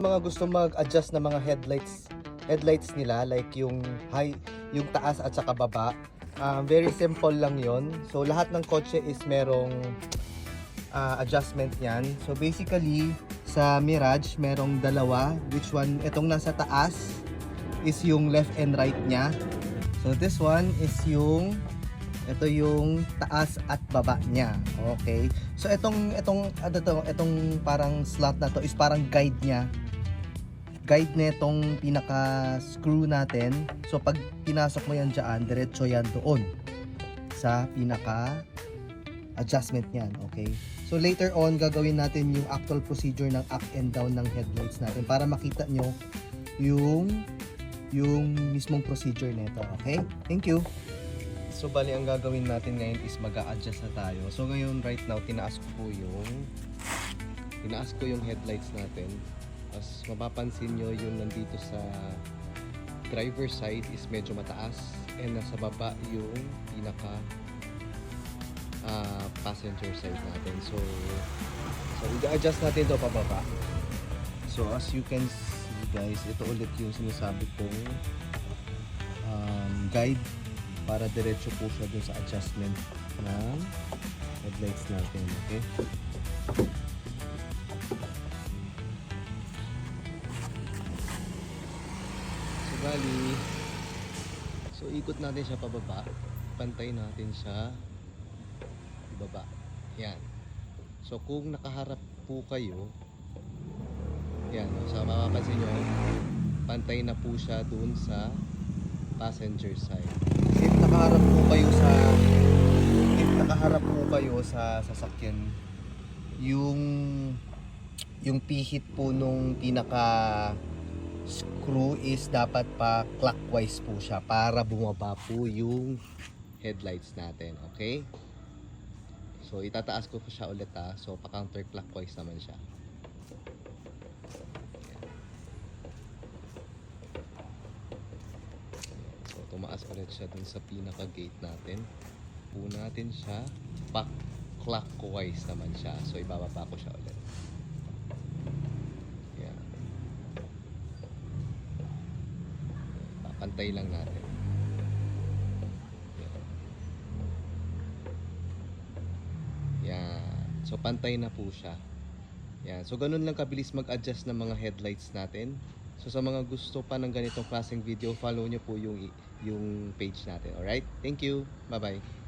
Mga gusto mag-adjust ng mga headlights nila, like yung high, yung taas at saka baba, very simple lang yon. So lahat ng kotse is merong adjustment yan. So basically sa Mirage merong dalawa, which one, itong nasa taas is yung left and right nya. So this one is yung, ito yung taas at baba niya. Okay. So itong parang slot na to is parang guide niya. Guide netong pinaka screw natin. So pag pinasok mo yan diyan, diretso yan doon sa pinaka adjustment niyan. Okay. So later on gagawin natin yung actual procedure ng up and down ng headlights natin para makita nyo yung mismong procedure nito. Okay? Thank you. So bali ang gagawin natin ngayon is mag-a-adjust na tayo. So ngayon right now tinaas ko yung headlights natin. As mapapansin nyo yung nandito sa driver side is medyo mataas and nasa baba yung pinaka passenger side natin. So i-adjust natin ito pababa. So as you can see guys, ito ulit yung sinasabi kong guide para diretso po siya dun sa adjustment ng headlights natin. Okay? So bali, so ikot natin siya pababa, pantay natin siya baba. Yan. So kung nakaharap po kayo, yan, so mapapansin nyo, pantay na po siya dun sa passenger side. If nakaharap po kayo sa sasakyan, yung pihit po nung pinaka screw is dapat pa clockwise po siya para bumaba po yung headlights natin. Okay? So itataas ko po siya ulit ha. So pa counterclockwise naman siya. So tumaas ulit siya dun sa pinaka gate natin. Po natin siya pa clockwise naman siya. So ibababa ko siya ulit. Yan. Papantay lang natin. So pantay na po siya. Yan. So ganun lang kabilis mag-adjust ng mga headlights natin. So sa mga gusto pa ng ganitong klaseng video, follow nyo po yung page natin. Alright? Thank you. Bye-bye.